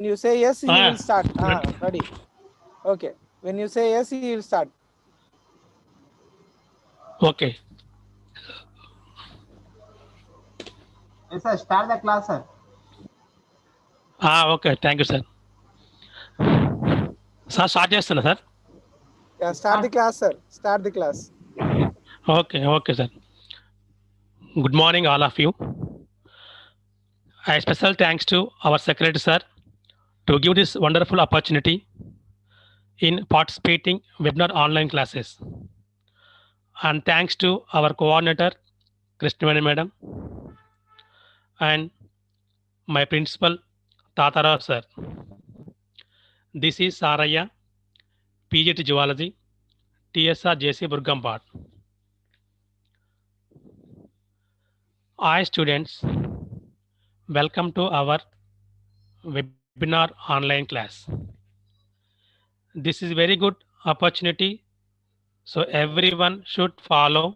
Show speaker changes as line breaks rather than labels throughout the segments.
you say yes, he will start.
Student.
Ready. Okay. When you say yes, he will start.
Okay.
Yes, sir. Start the class, sir.
Okay. Thank you, sir. Sir start చేస్తున్నా sir.
Yeah, start the class, sir. Start the class.
Okay, sir. Good morning, all of you. A special thanks to our secretary, sir, to give this wonderful opportunity in participating webinar online classes. And thanks to our coordinator, Krishnavani madam, and my principal, Tatara sir. This is Saraiah, PGT Zoology, Tsrs&Jc Burgamphad. Hi students, welcome to our webinar online class. This is very good opportunity, so everyone should follow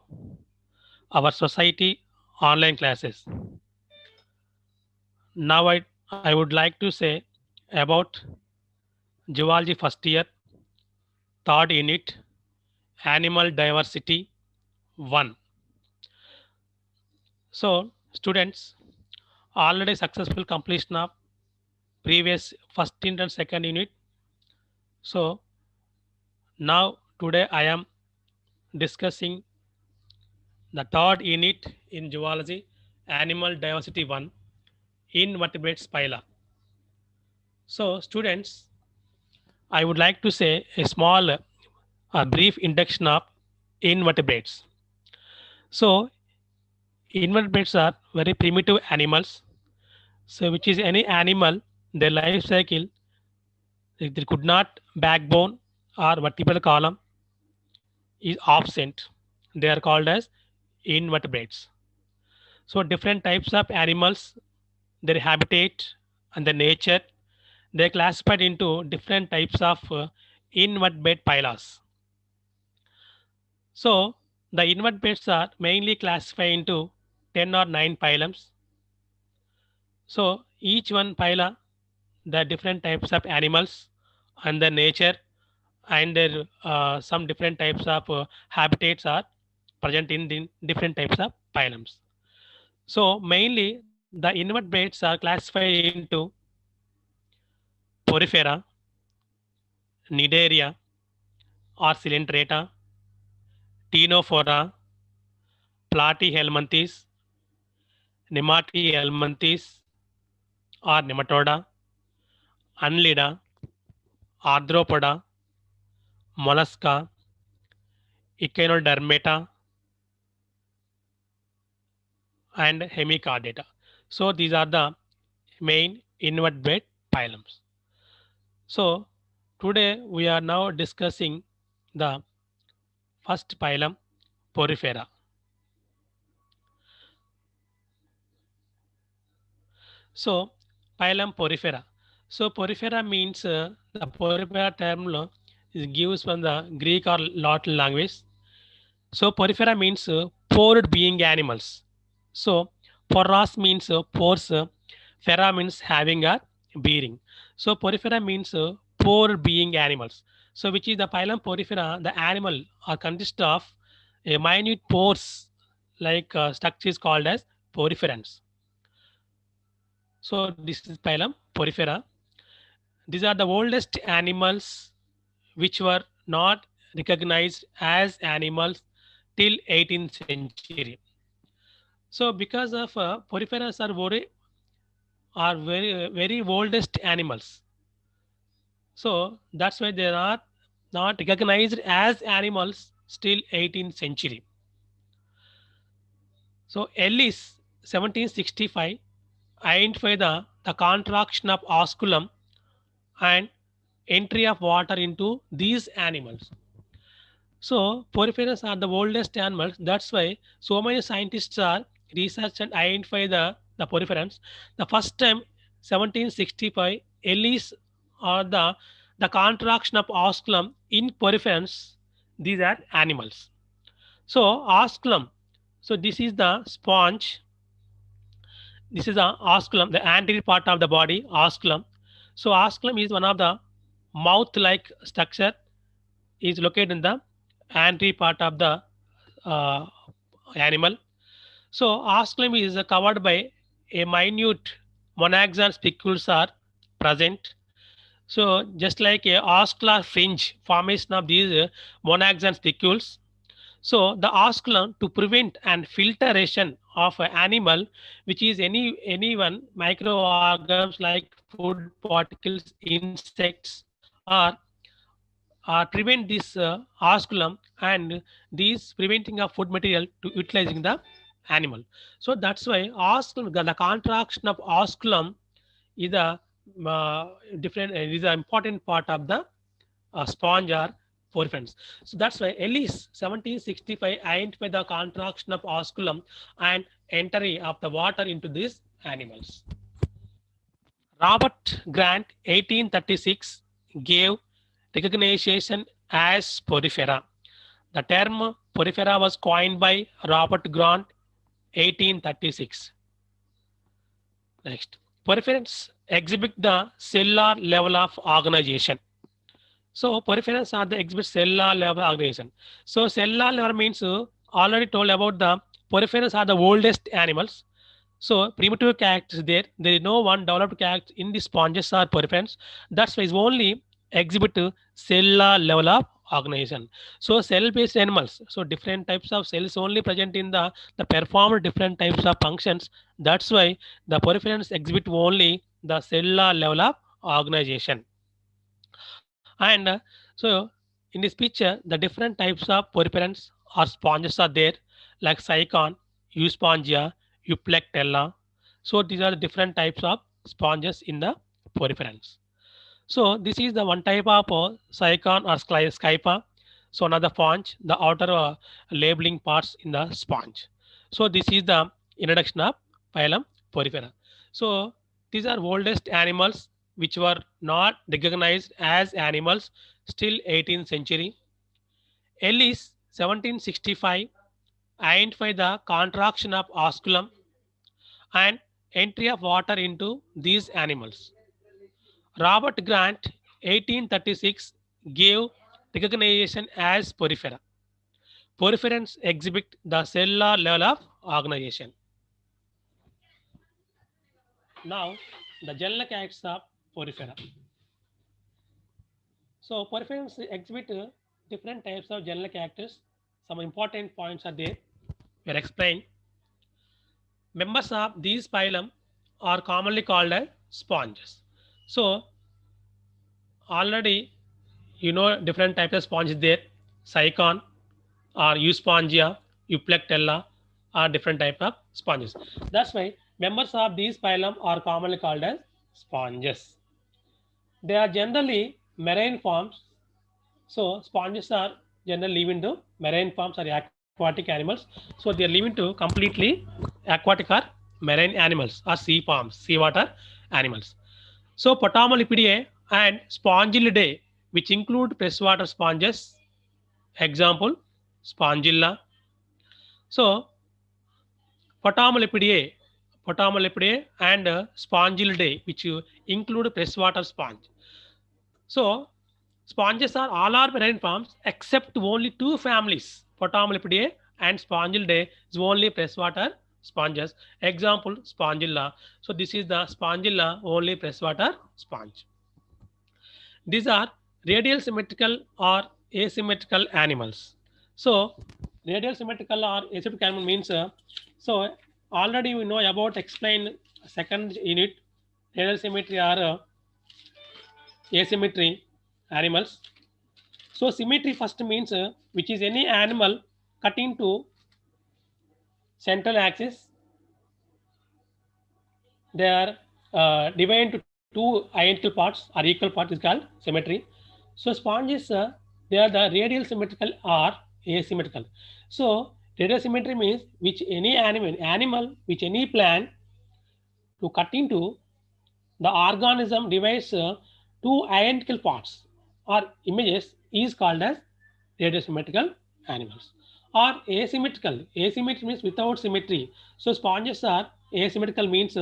our society online classes. Now I would like to say about Zoology first year, third unit, Animal Diversity 1. So students, already successful completion of previous first unit and second unit. So now today I am discussing the third unit in Zoology, Animal Diversity 1, Invertebrates Phyla. So students, I would like to say a small brief introduction of invertebrates. So invertebrates are very primitive animals. So which is any animal, their life cycle, they could not backbone or vertebral column is absent. They are called as invertebrates. So different types of animals, their habitat and the nature, they are classified into different types of invertebrate phyla. So the invertebrates are mainly classified into 10 or 9 phylums. So each one phyla, the different types of animals and the nature and their some different types of habitats are present in the different types of phylums. So mainly the invertebrates are classified into Porifera, Nidaria or Coelenterata, Ctenophora, Platyhelminthes, Nematihelminthes or Nematoda, Annelida, Arthropoda, Mollusca, Echinodermata, and Hemichordata. So these are the main invertebrate phylums. So today we are now discussing the first phylum, Porifera. So phylum Porifera. So Porifera means the Porifera term is gives from the Greek or Latin language. So Porifera means pored being animals. So poros means pores, fera means having or bearing. So Porifera means pored being animals. So which is the phylum Porifera, the animal or consist of a minute pores like structure is called as poriferans. So this is phylum Porifera. These are the oldest animals which were not recognized as animals till 18th century. So because of poriferans are very oldest animals. So that's why they are not recognized as animals still 18th century. So Ellis 1765 identified the contraction of osculum and entry of water into these animals. So poriferans are the oldest animals. That's why so many scientists are research and identify the poriferans. The first time 1765 Ellis or the contraction of osculum in poriferans. These are animals. So osculum. So this is the sponge. This is the osculum, the anterior part of the body, osculum. So osculum is one of the mouth-like structure is located in the anterior part of the uh, animal. So osculum is covered by a minute monaxon spicules are present. So just like a oscular fringe formation of these monaxon spicules. So the osculum to prevent and filtration of an animal, which is any one microorganisms like food particles, insects, or prevent this osculum and these preventing of food material to utilizing the animal. So that's why osculum, the contraction of osculum is a different is an important part of the sponge or poriferans. So that's why Ellis 1765 identified the contraction of osculum and entry of the water into these animals. Robert Grant 1836 gave recognition as porifera. The term porifera was coined by Robert Grant 1836. Next, poriferans exhibit the cellular level of organization. So poriferans are the exhibit cellular level organization. So cellular level means already told about the poriferans are the oldest animals. So primitive characters there is no one developed character in the sponges or poriferans. That's why it's only exhibit cellular level of organization. So cell-based animals. So different types of cells only present in the perform different types of functions. That's why the poriferans exhibit only the cellular level of organization. And so in this picture, the different types of poriferans or sponges are there, like Cycon, Euspongia, Euplectella. So these are the different types of sponges in the poriferans. So this is the one type of Cycon or Scypa. So another sponge, the outer labeling parts in the sponge. So this is the introduction of phylum Porifera. So these are oldest animals which were not recognized as animals still 18th century. Ellis 1765 identified the contraction of osculum and entry of water into these animals. Robert Grant 1836 gave recognition as porifera. Poriferans exhibit the cellular level of organization. Now, the general characteristics of porifera. So, poriferans exhibit different types of general characters. Some important points are there. We are explained. Members of these phylum are commonly called as sponges. So, already you know different types of sponges there. Cycon or Euspongia, Euplectella are different type of sponges. That's why members of these phylum are commonly called as sponges. They are generally marine forms. So sponges are generally live into marine forms or aquatic animals. So they are living to completely aquatic or marine animals or sea forms, seawater animals. So Potamolipidae and Spongillidae, which include freshwater sponges, example Spongilla. So Potamolipidae and Spongillidae, which include freshwater sponge. So sponges are all are marine forms except only two families, Potamolipidae and Spongillidae is only freshwater sponges. Example Spongilla. So this is the Spongilla, only freshwater sponge. These are radial symmetrical or asymmetrical animals. So radial symmetrical or asymmetrical animal means so already we know about explain second unit radial symmetry or asymmetry animals. So symmetry first means which is any animal cut into central axis. They are divided into two identical parts or equal parts is called symmetry. So sponges they are the radial symmetrical or asymmetrical. So radial symmetry means which any animal which any plant to cut into the organism divides two identical parts or images is called as radiosymmetrical animals. Or asymmetrical. Asymmetry means without symmetry. So sponges are asymmetrical means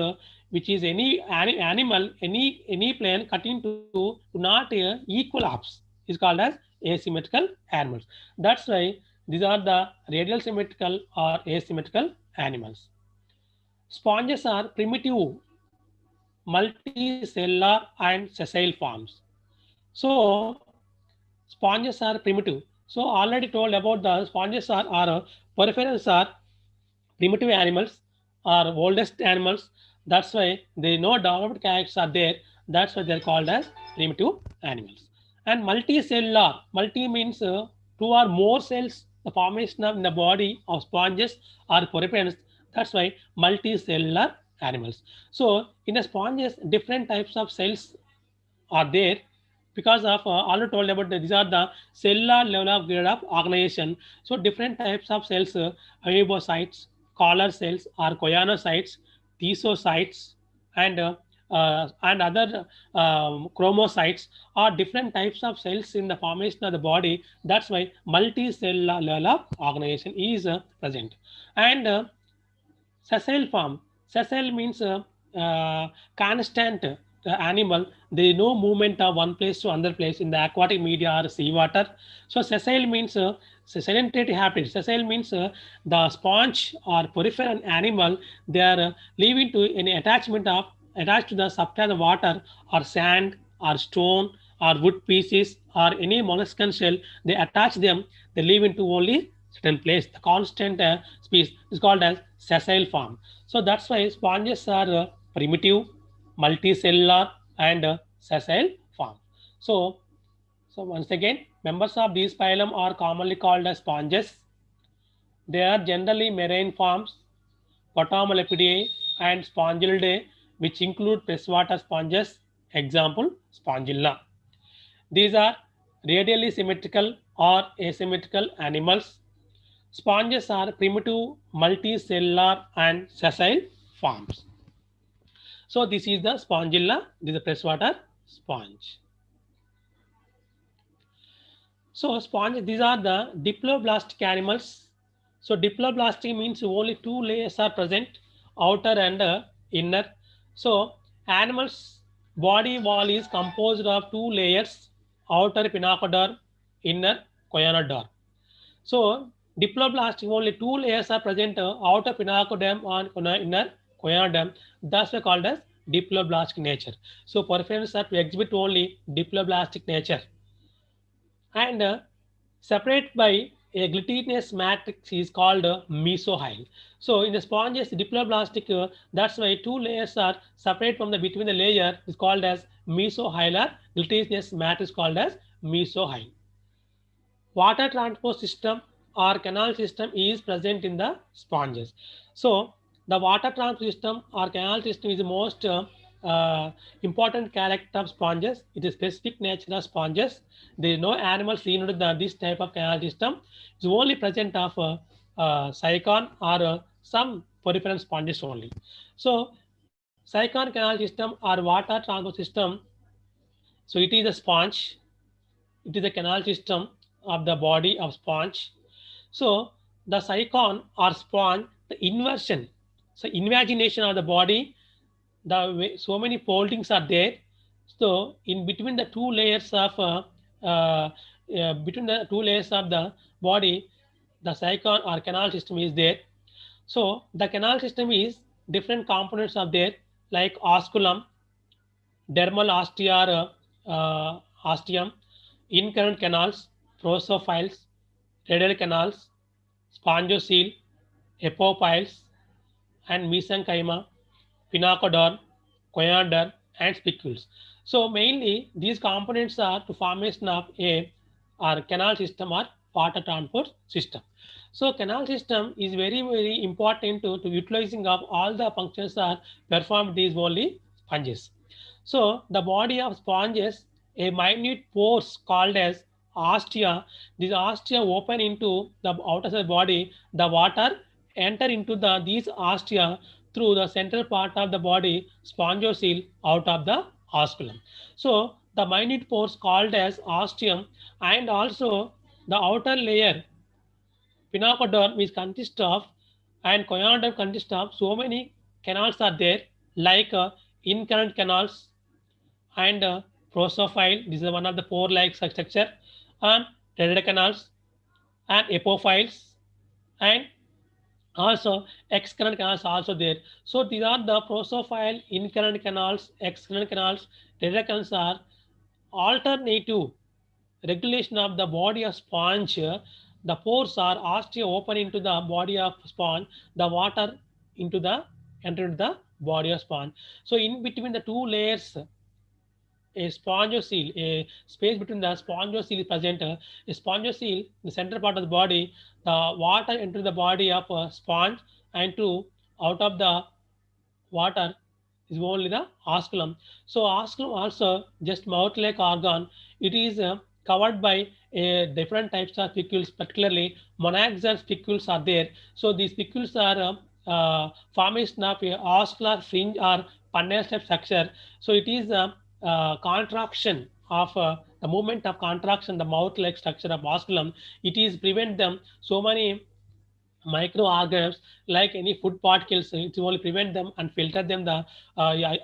which is any animal, any plane cutting to not equal halves is called as asymmetrical animals. That's why these are the radial symmetrical or asymmetrical animals. Sponges are primitive, multicellular and sessile forms. So sponges are primitive. So already told about the sponges are peripherals are primitive animals are oldest animals. That's why they no developed characters are there. That's why they're called as primitive animals. And multicellular, multi means two or more cells. The formation of in the body of sponges are peripherals. That's why multicellular animals. So in the sponges, different types of cells are there because of already told about these are the cellular level of grade of organization. So different types of cells, amoebocytes, collar cells or choanocytes, tesocytes, and other chromocytes are different types of cells in the formation of the body. That's why multicellular level of organization is present. And sessile form. Sessile means constant animal. There is no movement of one place to another place in the aquatic media or seawater. So sessile means sedentary habit. Sessile means the sponge or peripheral animal. They are leaving to any attachment of attached to the substance of water or sand or stone or wood pieces or any molluscan shell. They attach them. They leave into only certain place. The constant species is called as sessile form. So that's why sponges are primitive, multicellular, and sessile form. So, so once again, members of this phylum are commonly called as sponges. They are generally marine forms, Potamolopidae and Spongilidae, which include freshwater sponges. Example, Spongilla. These are radially symmetrical or asymmetrical animals. Sponges are primitive, multicellular, and sessile forms. So this is the Spongilla. This is a freshwater sponge. So sponge, these are the diploblastic animals. So diploblastic means only two layers are present, outer and inner. So animals body wall is composed of two layers, outer pinacoderm, inner choanoderm. So diploblastic only two layers are present, outer pinacoderm and inner choanoderm. Thus we called as diploblastic nature. So peripherals are to exhibit only diploblastic nature and separate by a glutinous matrix is called mesohyl. So in the sponges, diploblastic, that's why two layers are separate from the between the layer is called as mesohyl or glutinous matrix called as mesohyl. Water transport system or canal system is present in the sponges. So the water transport system or canal system is the most important character of sponges. It is specific nature of sponges. There is no animal seen in this type of canal system. It's only present of cycon or some peripheral sponges only. So cycon canal system or water transport system. So it is a sponge. It is a canal system of the body of sponge. So the cycon or sponge, the inversion, so invagination of the body, the way, so many foldings are there. So in between the two layers of between the two layers of the body, the cycon or canal system is there. So the canal system is different components are there like osculum, dermal ostia, ostium, incurrent canals, prosophiles, radial canals, spongocoel, epophiles, and mesenchyma, pinacoderm, choanoderm, and spicules. So mainly these components are to formation of a or canal system or water transport system. So canal system is very important to utilizing of all the functions are performed these only sponges. So the body of sponges, a minute pores called as ostia. These ostia open into the outer side body. The water enter into these ostia through the central part of the body, spongocoel, out of the osculum. So the minute pores called as ostium, and also the outer layer pinacoderm is consist of and choanoderm consists of so many canals are there. like incurrent canals and prosophile. This is one of the pore-like structure, and threaded canals and apophiles, and also excurrent canals also there. So these are the prosophile, incurrent canals, excurrent canals, threaded canals are alternative regulation of the body of sponge. The pores are asked to open into the body of sponge, the water into the enter into the body of sponge. So in between the two layers, a spongocoel, a space between the spongocoel is present. A spongocoel, the center part of the body, the water enter the body of a sponge, and to out of the water is only the osculum. So osculum also just mouth-like organ. It is covered by different types of spicules, particularly monaxal spicules are there. So these spicules are formation of a oscular fringe or funnel type structure. So it is a contraction of the movement of contraction, the mouth-like structure of osculum. It is prevent them so many microorganisms like any food particles to only prevent them and filter them the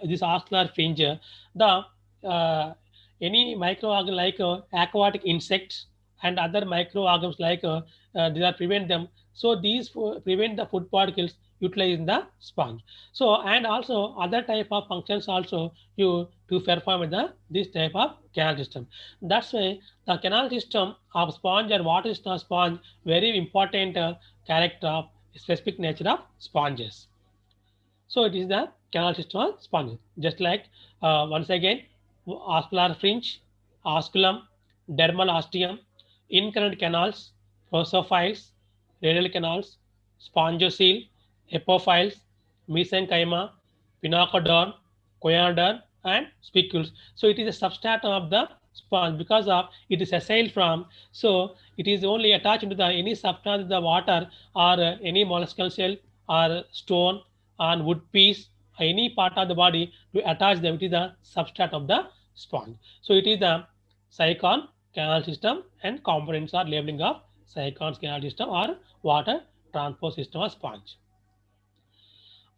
this oscular fringe. The any microorganism like aquatic insects and other microorganisms like they are prevent them. So these prevent the food particles utilized in the sponge. So and also other type of functions also you to perform with the this type of canal system. That's why the canal system of sponge or water system of sponge very important character of specific nature of sponges. So it is the canal system of sponges. Just like once again, oscular fringe, osculum, dermal ostium, incurrent canals, prosophiles, radial canals, spongocoel, apophiles, mesenchyma, pinacodon, coyodon, and spicules. So it is a substratum of the sponge because of it is sessile from. So it is only attached to the any substance of the water or any molluscal cell or stone on wood piece, any part of the body to attach them. It is the substrate of the sponge. So it is the Sycon canal system, and components are labeling of Sycon's canal system or water transport system of sponge.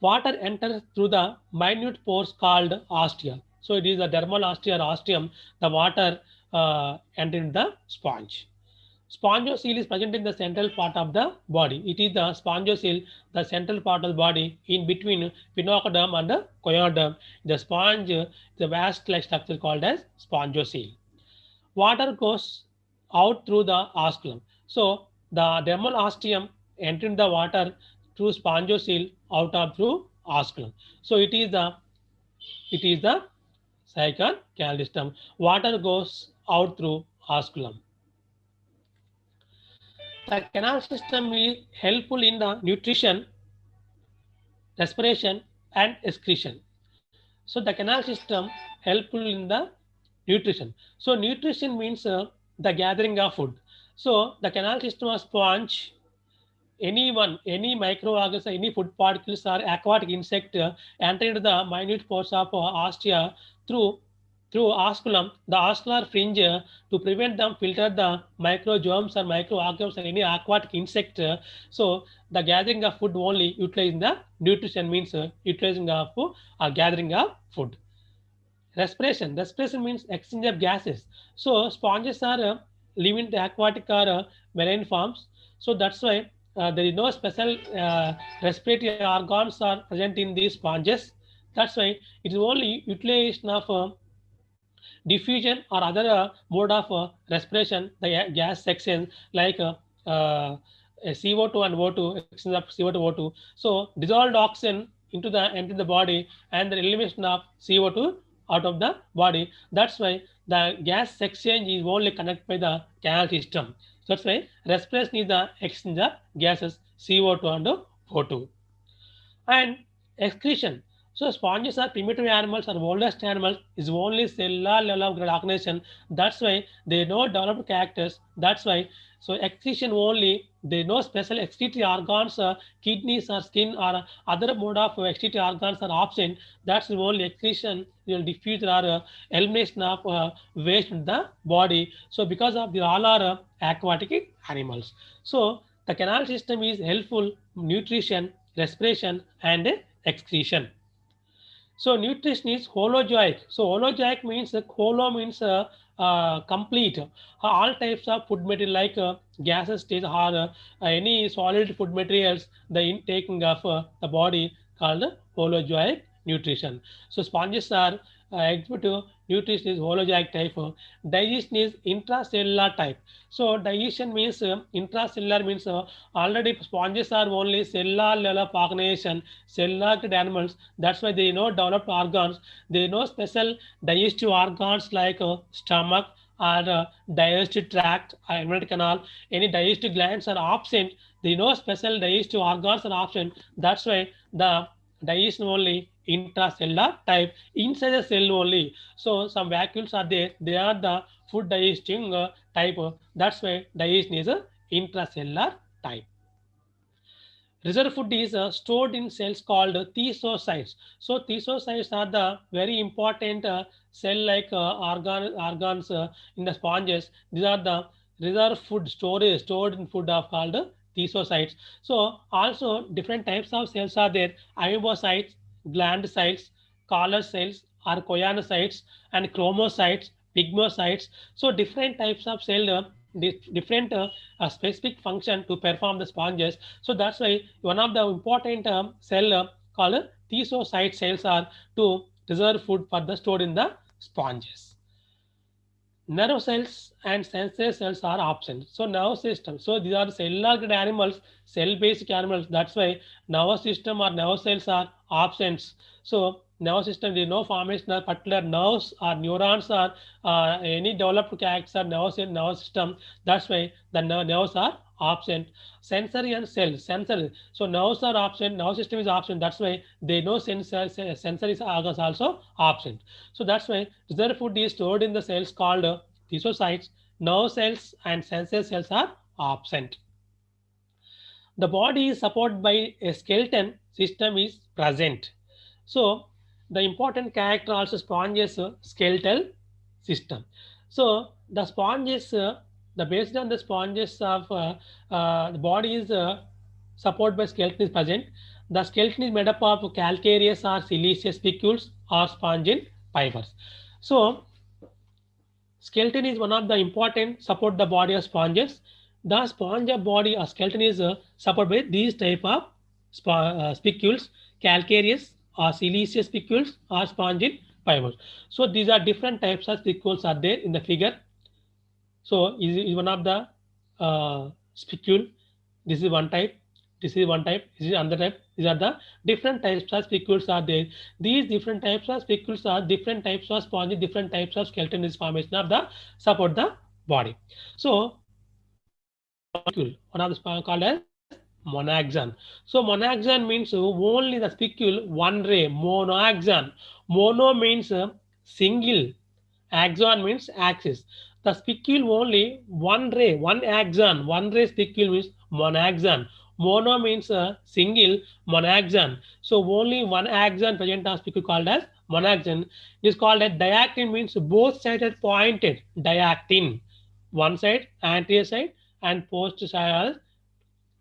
Water enters through the minute pores called ostia. So it is the dermal ostia or ostium. The water enters the sponge. Spongocoel is present in the central part of the body. It is the spongocoel, the central part of the body in between pinocoderm and the coyodom. The sponge, the vast-like structure called as spongocoel. Water goes out through the osculum. So the dermal ostium entering the water through spongocoel out of through osculum. So it is the Sycon canal system. Water goes out through osculum. The canal system is helpful in the nutrition, respiration, and excretion. So the canal system helpful in the nutrition. So nutrition means the gathering of food. So the canal system of sponge, any microorganism, any food particles or aquatic insect enter into the minute pores of ostia through osculum, the oscular fringe to prevent them filter the microgerms or microorganisms or any aquatic insect. So the gathering of food only utilizing the nutrition means utilizing of food or gathering of food. Respiration means exchange of gases. So sponges are living the aquatic or marine forms. So that's why there is no special respiratory organs are present in these sponges. That's why it is only utilization of diffusion or other mode of respiration, the gas section like CO2 and O2, exchange of CO2 O2. So dissolved oxygen into the body and the elimination of CO2 out of the body. That's why the gas exchange is only connected by the canal system. So that's why respiration is the exchange of gases CO2 and O2. And excretion. So sponges are primitive animals or oldest animals is only cellular level of organization. That's why they know developed characters. That's why so excretion only. They know special excretory organs, kidneys or skin or other mode of excretory organs are absent. That's the only excretion will diffuse or elimination of waste in the body. So because of the all are aquatic animals. So the canal system is helpful nutrition, respiration, and excretion. So nutrition is holozoic. So holozoic means holo means complete. All types of food material like gases stage or any solid food materials, the intaking of the body called holozoic nutrition. So sponges are exhibit nutrition is holozoic type. Digestion is intracellular type. So digestion means intracellular means already sponges are only cellular level of organization, cellular animals. That's why they know developed organs. They know special digestive organs like stomach or digestive tract, alimentary canal. Any digestive glands are absent. They know special digestive organs are absent. That's why the digestion only intracellular type inside the cell only. So some vacuoles are there. They are the food digesting type. That's why digestion is a intracellular type. Reserve food is stored in cells called thyrocytes. So thyrocytes are the very important cell-like organs in the sponges. These are the reserve food storage stored in food of called thyrocytes. So also different types of cells are there: amoebocytes, gland cells, collar cells, or choanocytes, and chromocytes, pigmocytes. So different types of cell, different specific function to perform the sponges. So that's why one of the important cell called thyrocyte cells are to reserve food for the stored in the sponges. Nerve cells and sensory cells are absent. So nerve system. So these are cellular animals, cell-based animals. That's why nervous system or nerve cells are absent. So nerve system, there is no formation of particular nerves or neurons or any developed characters or nerve system. That's why the nerves are absent. Sensory and cells. Sensory. So nerves are absent. Nerve system is absent. That's why they know sensory organs also absent. So that's why reserve food is stored in the cells called thyrocytes. Nerve cells and sensory cells are absent. The body is supported by a skeleton system is present. So the important character also sponges skeletal system. So the sponges, the based on the sponges of the body is supported by skeleton is present. The skeleton is made up of calcareous or siliceous spicules or spongin fibers. So skeleton is one of the important support the body of sponges. The sponge of body or skeleton is supported by these type of spicules, calcareous or siliceous spicules or spongin fibers. So these are different types of spicules are there in the figure. So is one of the spicule. This is one type. This is one type. This is another type. These are the different types of spicules are there. These different types of spicules are different types of sponges, different types of skeleton is formation of the support the body. So one of the spicule called as monaxon. So monaxon means only the spicule one ray. Monaxon. Mono means single. Axon means axis. The spicule only one ray, one axon, one ray spicule means monaxon. Mono means single, monaxon. So only one axon present on spicule called as monaxon. It is called as diactin means both sides are pointed. Diactin. One side, anterior side, and posterior side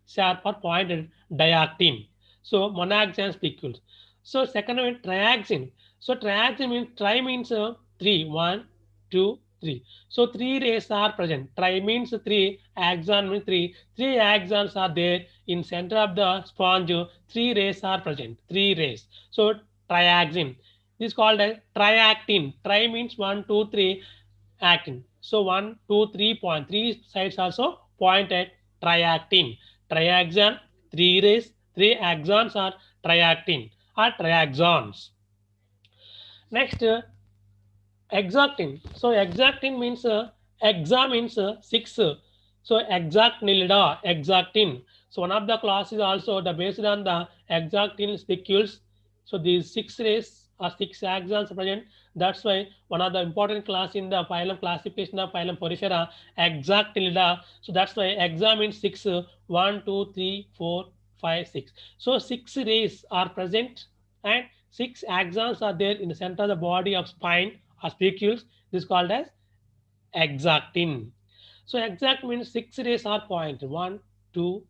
sharp or pointed diactin. So monaxon spicules. So second one triaxin. So triaxin means tri means three. One, two, three. So three rays are present. Tri means three. Axon means three. Three axons are there in center of the sponge. Three rays are present. Three rays. So triaxin. This is called as triactin. Tri means one, two, three. Actin. So 1, 2, 3 point. Three sides also point at triactin. Triaxon, three rays, three axons are triactin or triaxons. Next, exactin. So exactin means exa means six. So exactinillida, exactin. So one of the classes also the based on the exactin spicules. So these six rays or six axons present. That's why one of the important class in the phylum classification of phylum Porifera, exactinillida. So that's why exa means six. 1, 2, 3, 4, 5, 6. So six rays are present and six axons are there in the center of the body of spine or spicules. This is called as exactin. So exact means six rays are pointed. 1, 2,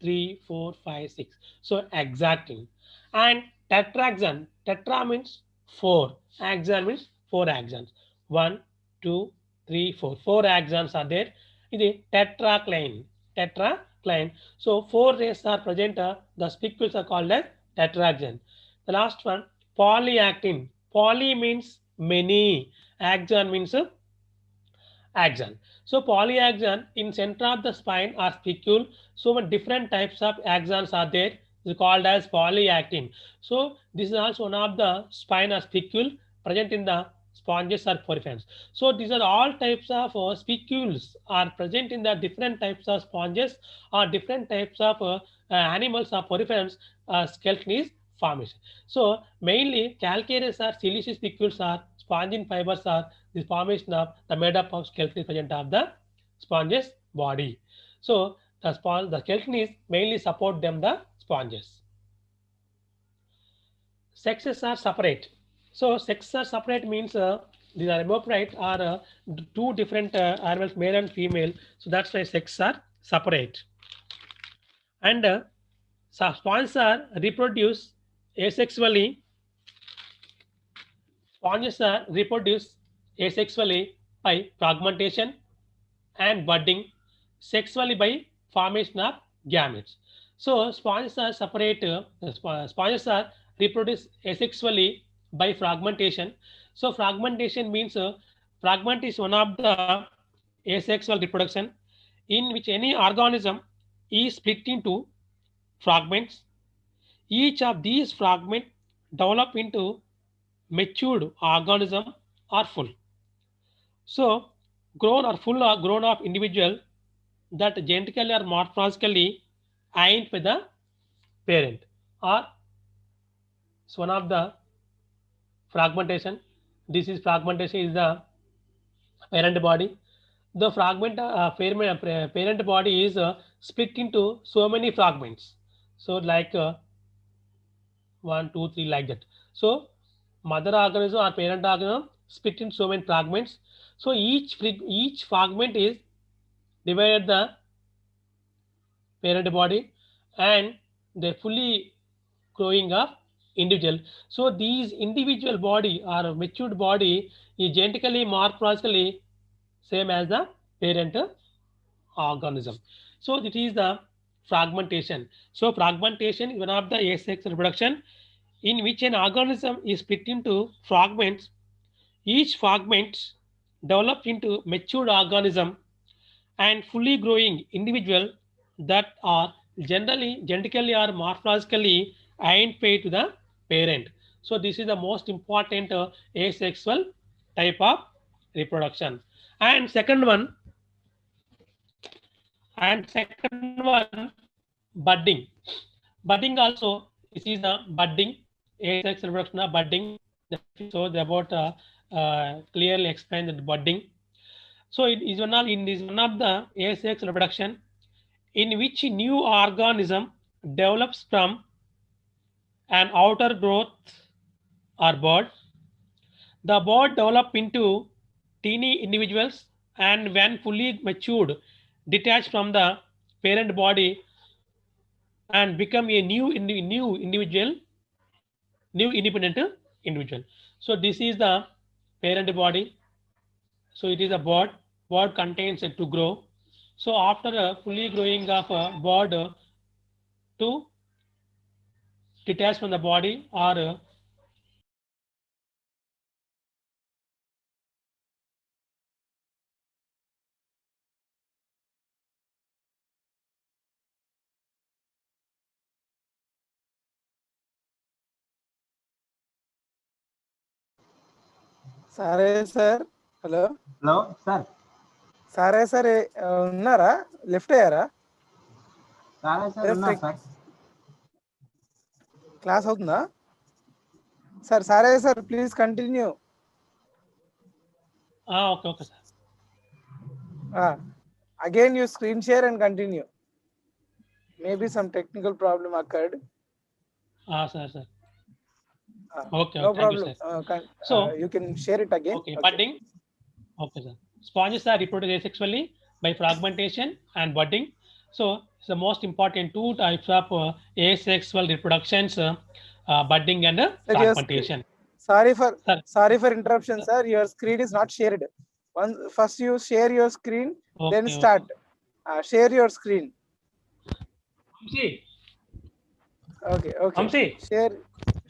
3, 4, 5, 6. So exactin. And tetraxon. Tetra means 4. Axon means 4 axons. 1, 2, 3, 4. 4 axons are there. It is tetracline. Tetracline. So 4 rays are present. The spicules are called as tetraxon. The last one, polyactin. Poly means many. Axon means axon. So polyaxon in center of the spine are spicule. So different types of axons are there. Is called as polyactin. So this is also one of the spine or spicule present in the sponges or porifans. So these are all types of spicules are present in the different types of sponges or different types of animals or porifans. Skeleton is formation. So mainly calcareous or siliceous spicules are spongin fibers are the formation of the made up of skeleton present of the sponge's body. So the skeleton is mainly support them the sponges. Sexes are separate. So sexes are separate means these are hermaphrodite are two different animals, male and female. So that's why sexes are separate. And sponges are reproduce asexually. Sponges are reproduce asexually by fragmentation and budding, sexually by formation of gametes. So sponges are separate. Sponges are reproduce asexually by fragmentation. So fragmentation means fragment is one of the asexual reproduction in which any organism is split into fragments. Each of these fragments develop into matured organism or full. So grown or full or grown up individual that genetically or morphologically ain't with the parent or one of the fragmentation. This is fragmentation is the parent body. The parent body is split into so many fragments. So like 1, 2, 3 like that. So mother organism or parent organism split into so many fragments. So each fragment is divided the parent body and they fully growing up individual. So these individual body or matured body is genetically morphologically same as the parent organism. So it is the fragmentation. So fragmentation is one of the asexual reproduction in which an organism is split into fragments. Each fragment develops into matured organism and fully growing individual that are generally genetically or morphologically identified to the parent. So this is the most important asexual type of reproduction. And second one, budding. Budding also, this is a budding asexual reproduction of budding. So about clearly explain that budding. So it is one of the asexual reproduction in which new organism develops from an outer growth or bud. The bud develop into teeny individuals and when fully matured, detach from the parent body and become a new independent individual. So this is the parent body. So it is a bud. Bud contains it to grow. So after a fully growing of a bud to detach from the body or
Saraiah sir, hello.
Hello, sir.
Saraiah sir ఉన్నారా? Left అయ్యారా?
Saraiah sir ఉన్నారు sir.
Class అవుతుందా? Sir Saraiah sir, please continue.
okay sir.
Again you screen share and continue. Maybe some technical problem occurred.
Sir. Okay,
no
thank
problem.
You, sir. So
you can share it again.
Okay, budding. Okay, sir. Sponges are reproduced asexually by fragmentation and budding. So it's the most important two types of asexual reproductions, budding and fragmentation.
Sorry for
Sir.
interruption, sir. Your screen is not shared. First you share your screen, then
Okay,
start. Share your screen.
Vamsi,
Okay.
Vamsi.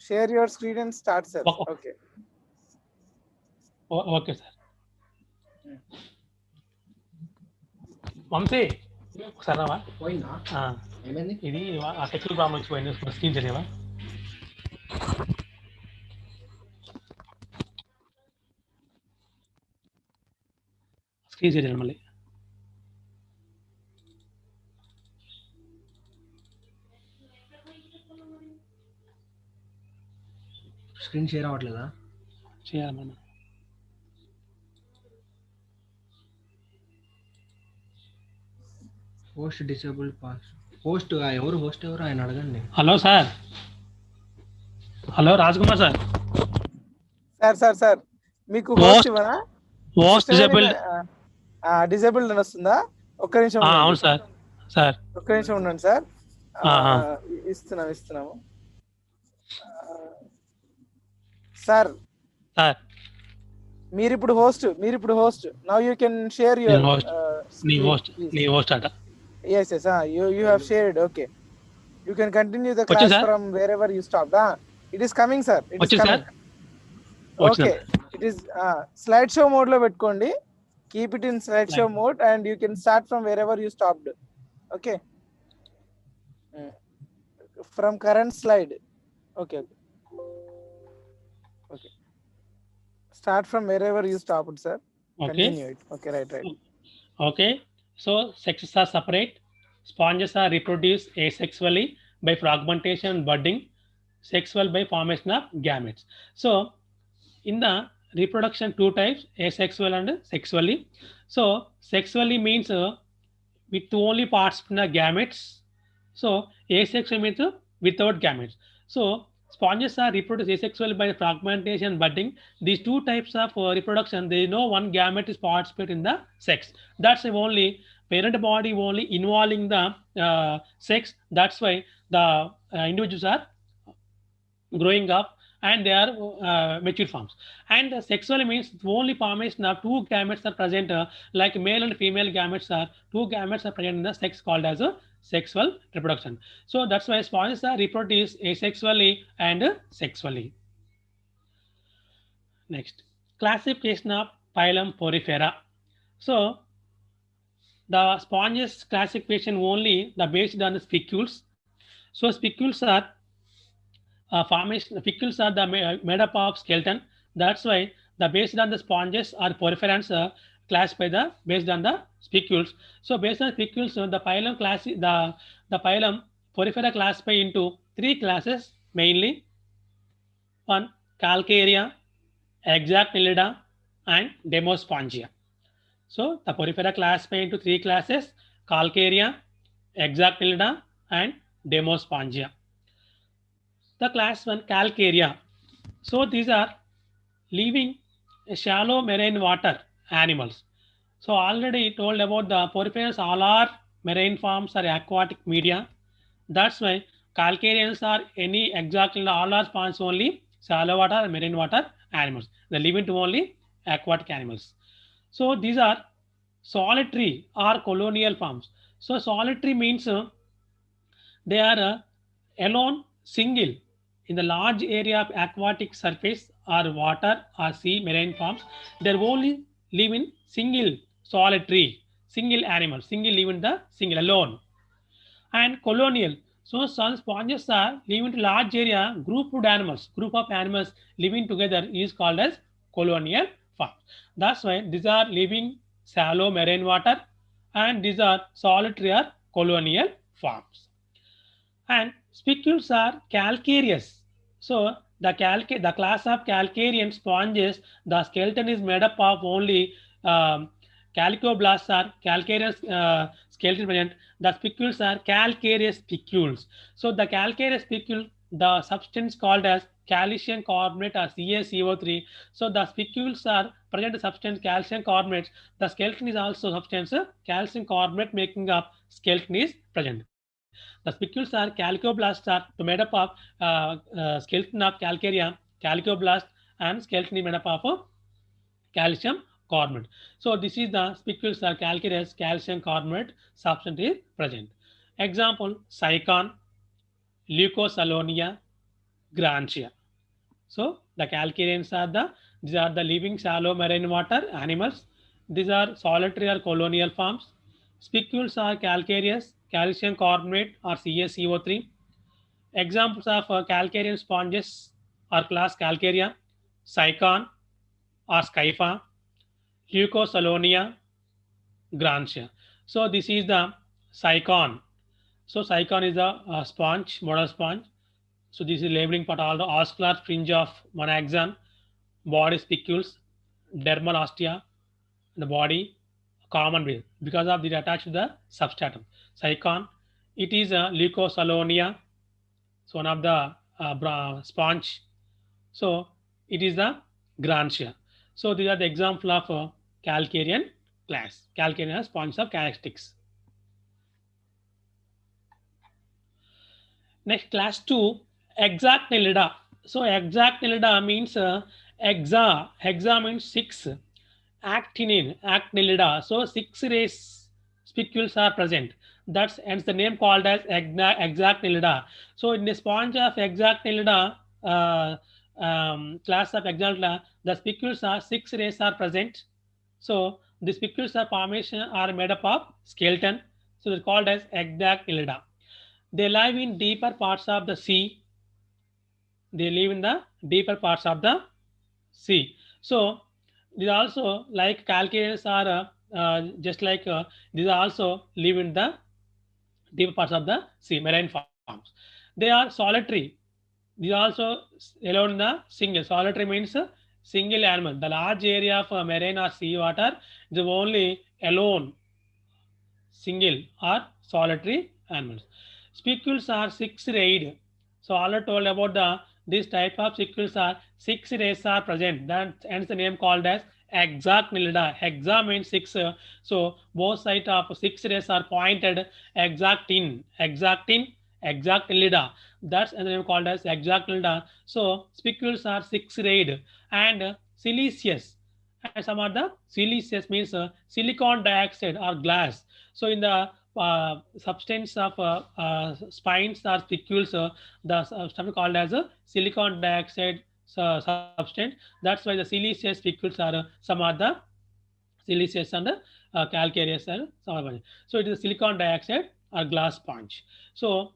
Share your screen and start, sir. Okay.
Okay, sir. Vamshi ఒకసారి రావా
పోయిందా ఏమైంది
ఇది ఆ technical problem వచ్చిపోయింది screen తెలియవా screen చేయాలి మళ్ళీ
స్క్రీన్ షేర్ అవ్వట్లేదా
చేయాలి మనం
హోస్ట్ డిసేబుల్ పాస్ హోస్ట్ ఎవరు హోస్ట్ ఎవరు ఆయన అడగండి
hello sir hello Rajkumar sir
sir మీకు హోస్ట్ ఇవ్వనా
హోస్ట్
డిసేబుల్డ్ అని వస్తుందా ఒక్క నిమిషం
అవును సార్
ఒక్క నిమిషం ఉండండి సార్ ఇస్తున్నాము సార్ మీరు ఇప్పుడు host now you can share your
నీ హోస్ట్ అట
yes you have shared. Okay, you can continue the class from wherever you stopped. It is coming, sir. It is coming. Okay, it is slideshow mode lo pettukondi. Keep it in slideshow mode and you can start from wherever you stopped. Okay, from current slide. Okay, start from wherever you stopped, sir. Continue it. Okay, right.
Okay, so sexes are separate. Sponges are reproduced asexually by fragmentation and budding, sexual by formation of gametes. So in the reproduction, two types, asexual and sexually. So sexually means with only parts in the gametes. So asexual means without gametes. So sponges are reproduced asexually by fragmentation and budding. These two types of reproduction, there is no one gamete is participate in the sex. That's only parent body only involving the sex. That's why the individuals are growing up and they are mature forms. And sexually means only formation of two gametes are present, like male and female gametes are two gametes are present in the sex called as a sexual reproduction. So that's why sponges are reproduced asexually and sexually. Next, classification of phylum Porifera. So the sponges classification only the based on the spicules. So spicules are spicules are the made up of skeleton. That's why the based on the sponges or poriferans classified based on the spicules. So based on spicules, the phylum class the phylum Porifera classified into three classes mainly. One, Calcarea, Exactnellida, and Demospongia. So the Porifera classified into three classes: Calcarea, Exactnellida, and Demospongia. The class one, Calcarea. So these are living shallow marine water animals. So already told about the poriferans, all are marine forms or aquatic media. That's why calcareans are any exactly all are spawns only shallow water and marine water animals. They live into only aquatic animals. So these are solitary or colonial forms. So solitary means they are alone, single in the large area of aquatic surface or water or sea marine forms. They only live in single, solitary, single animal, single live in the single alone. And colonial, so some sponges are live in large area, group of animals living together is called as colonial forms. That's why these are living shallow marine water and these are solitary or colonial forms. And spicules are calcareous. So the class of calcarean sponges, the skeleton is made up of only calicoblasts or calcareous skeleton present. The spicules are calcareous spicules. So the calcareous spicule, the substance called as calcium carbonate or CaCO3. So the spicules are present substance calcium carbonate. The skeleton is also substance calcium carbonate making up skeleton is present. The spicules are calicoblasts are made up of skeleton of calcarea, calicoblast, and skeleton is made up of calcium carbonate. So this is the spicules are calcareous calcium carbonate substance is present. Example: Sycon, Leucosalonia, Grantia. So the calcareans are these are the living shallow marine water animals. These are solitary or colonial forms. Spicules are calcareous calcium carbonate or CaCO3. Examples of calcarean sponges are class Calcarea, Sycon or Scypha, Leucosalonia, Grantia. So this is the Sycon. So Sycon is a sponge, model sponge. So this is labeling part all the oscular fringe of one axon, body spicules, dermal ostia, the body common with because of the attached to the substratum. Sycon. It is a Leucosalonia, so one of the sponge. So it is the Grantia. So these are the example of Calcarean class. Calcarean sponge of characteristics. Next, class 2, Hexacnelida. So Hexacnelida means hexa means 6, actinelida. So 6 rays spicules are present. That's hence the name called as Hexacnelida. So in the sponge of Hexacnelida, class of Hexacnelida, the spicules are 6 rays are present. So the spicules are formation are made up of skeleton. So they're called as Hexacnelida. They live in deeper parts of the sea. They live in the deeper parts of the sea. So these also like calcareans are just like these also live in the deeper parts of the sea, marine forms. They are solitary. These also alone in the single. Solitary means single animal. The large area of marine or sea water is only alone, single or solitary animals. Spicules are 6-rayed. So already told about this type of spicules are 6 rays are present. That hence the name called as Hexacnelida. Hexa means 6. So both sides of 6 rays are pointed exactin, Hexacnelida. That's the name called as Hexacnelida. So spicules are 6-rayed and siliceous. And some are the siliceous means silicon dioxide or glass. So in the substance of spines or spicules, the stuff called as a silicon dioxide substance. That's why the siliceous spicules are some are the siliceous and calcareous and some other. So it is silicon dioxide or glass sponge. So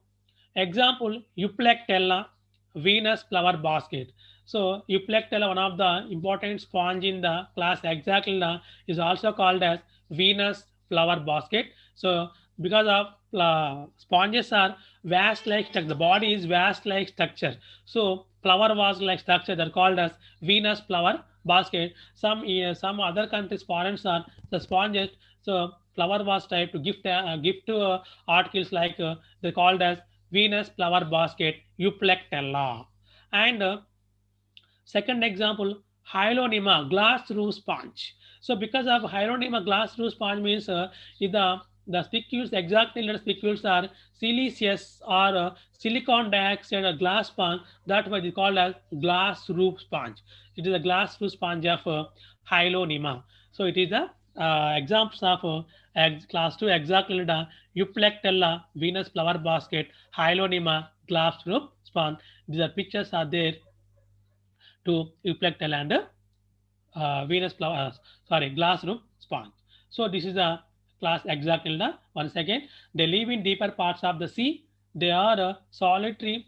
example, Euplectella, Venus flower basket. So Euplectella, one of the important sponge in the class Hexacnelida, is also called as Venus flower basket. So because of sponges are vast like structure, the body is vast like structure. So flower vase like structure, they're called as Venus flower basket. Some other countries foreigners are the sponges. So flower vase type to gift to articles like they're called as Venus flower basket, Euplectella. And second example, Hyalonema glass roof sponge. So because of Hyalonema glass roof sponge means if the spicules, Hexacnelida spicules are siliceous or silicon dioxide or glass sponge. That's why they called as glass roof sponge. It is a glass roof sponge of Hyalonema. So it is the examples of class 2 Hexacnelida, Euplectella, Venus flower basket, Hyalonema, glass roof sponge. These are pictures are there to Euplectella and Venus flower, glass roof sponge. So this is a class Hexacnelida. Once again, they live in deeper parts of the sea. They are solitary.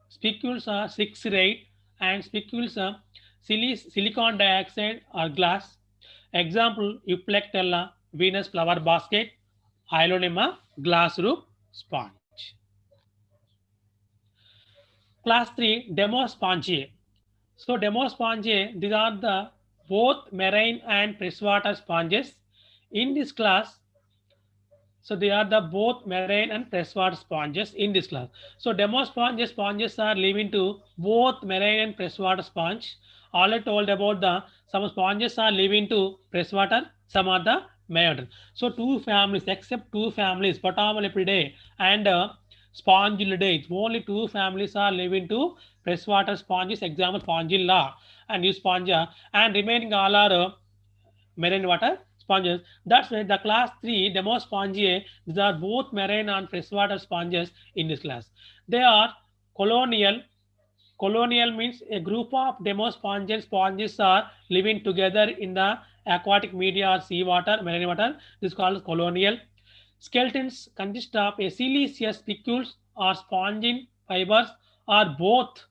Spicules are 6-rayed and spicules are silicon dioxide or glass. Example, Euplectella, Venus flower basket, Hyalonema, glass roof sponge. Class 3, Demospongiae. So Demospongiae, these are the both marine and freshwater sponges. In this class, so they are the both marine and freshwater sponges in this class. So sponges are living to both marine and freshwater sponge. Already told about some sponges are living to freshwater, some are the marine. So two families, except two families, Potamolipidae and Spongylidae. Only 2 families are living to freshwater sponges. Example Spongilla and Euspongia, and remaining all are marine water sponges. That's why the class 3 Demospongiae, these are both marine and freshwater sponges in this class. They are colonial. Colonial means a group of demospongial sponges are living together in the aquatic media or seawater, marine water. This is called colonial. Skeletons consist of a siliceous spicules or spongin fibers, or both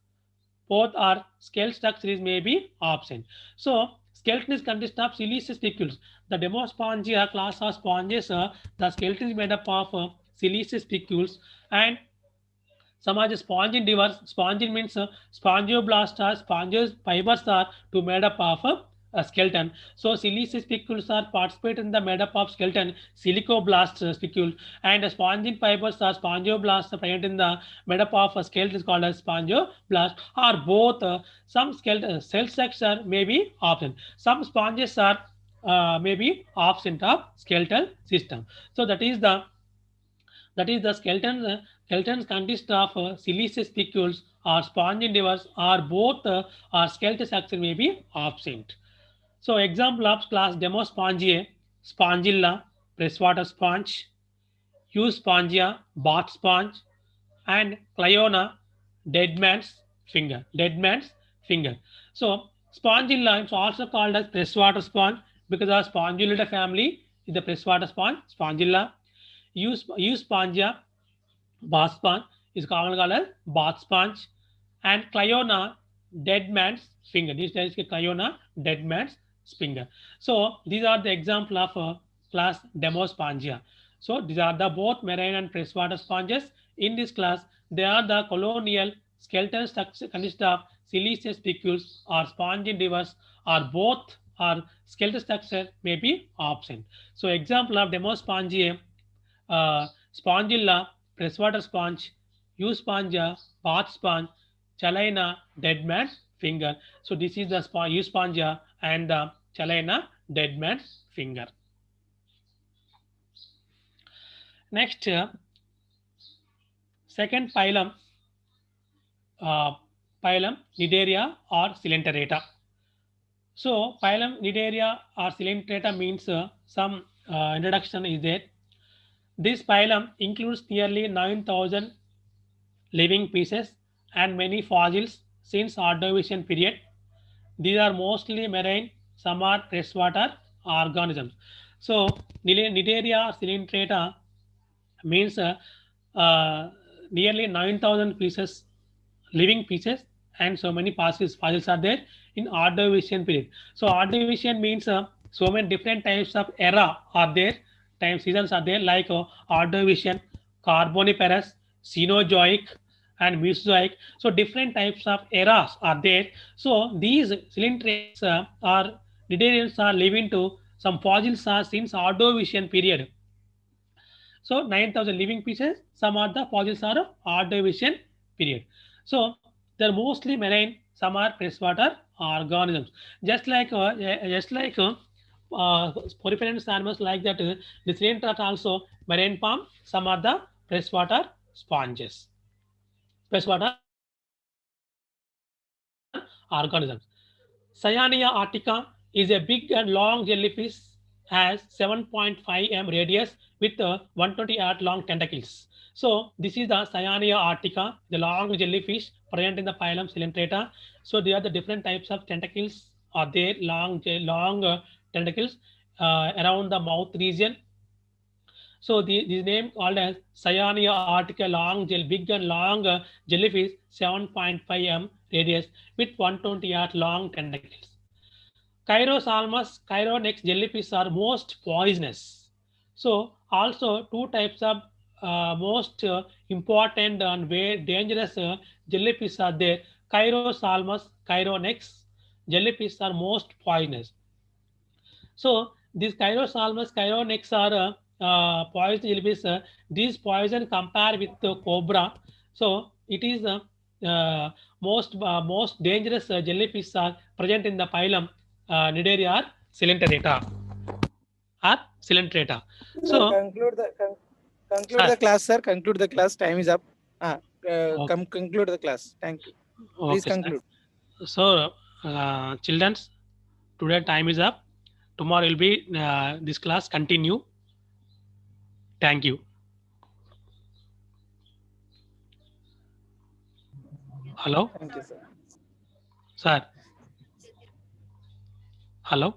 are skeletal structures may be absent. So skeleton is consist of siliceous spicules. The Demospongia class of sponges, the skeleton is made up of siliceous spicules, and some are the spongin divers. Spongin means spongioblasts or sponges fibers are to made up of a skeleton. So siliceous spicules are participate in the made up of skeleton, silicoblast spicule, and spongin fibers are spongioblasts present in the made up of a skeleton is called as spongioblast, or both. Some skeleton cell structure may be absent. Some sponges are may be absent of skeletal system. So that is the skeleton. Skeletons consist of siliceous spicules or spongin divers, or both or skeletal structure may be absent. So example of class Demospongiae: Spongilla, freshwater sponge; Euspongia, bath sponge; and Cliona, dead man's finger. Dead man's finger. So Spongilla is also called as freshwater sponge because of Spongulida family is the freshwater sponge. Spongilla. Euspongia, bath sponge, is commonly called as bath sponge, and Cliona, dead man's finger. This is Cliona, dead man's finger. So these are the example of class Demospongia. So these are the both marine and freshwater sponges. In this class, they are the colonial. Skeleton structure consist of siliceous spicules or spongin divers, or both, or skeletal structure may be absent. So example of Demospongiae: Spongilla, freshwater sponge; Euspongia, bath sponge; Chalina, dead man's finger. So this is the Euspongia and the Chalina, dead man's finger. Next, second phylum, phylum Cnidaria or Coelenterata. So phylum Cnidaria or Coelenterata means some introduction is there. This phylum includes nearly 9,000 living species and many fossils since Ordovician period. These are mostly marine, some are freshwater organisms. So Cnidaria Coelenterata means nearly 9,000 pieces, living pieces, and so many fossils are there in Ordovician period. So Ordovician means so many different types of era are there, time seasons are there, like Ordovician, Carboniferous, Cenozoic, and Mesozoic. So different types of eras are there. So these Coelenterats are Cnidarians are living to some fossils are since Ordovician period. So 9,000 living pieces, some are the fossils are Ordovician period. So they're mostly marine, some are freshwater organisms. Just like poriferous animals like that, the Coelenterata also marine form, some are the freshwater sponges, freshwater organisms. Cyania artica is a big and long jellyfish, has 7.5 m radius with 120 yard long tentacles. So this is the Cyania artica, the long jellyfish present in the phylum Coelenterata. So there are the different types of tentacles are there, long tentacles around the mouth region. So this name called as Cyania artica, long big and long jellyfish, 7.5 m radius with 120 yard long tentacles. Chirosalmus, Chironex jellyfish are most poisonous. So also two types of most important and very dangerous jellyfish are there. Chirosalmus, Chironex jellyfish are most poisonous. So these Chirosalmus, Chironex are poison jellyfish. These poison compare with the cobra. So it is the most dangerous jellyfish are present in the phylum Cnidaria or Coelenterata. So
conclude the class, sir. Conclude the class. Time is up. Conclude the class. Thank you. Please
Okay,
conclude.
sir. So, children, today time is up. Tomorrow will be this class continue. Thank you. Hello?
Thank you, sir.
Sir. Hello?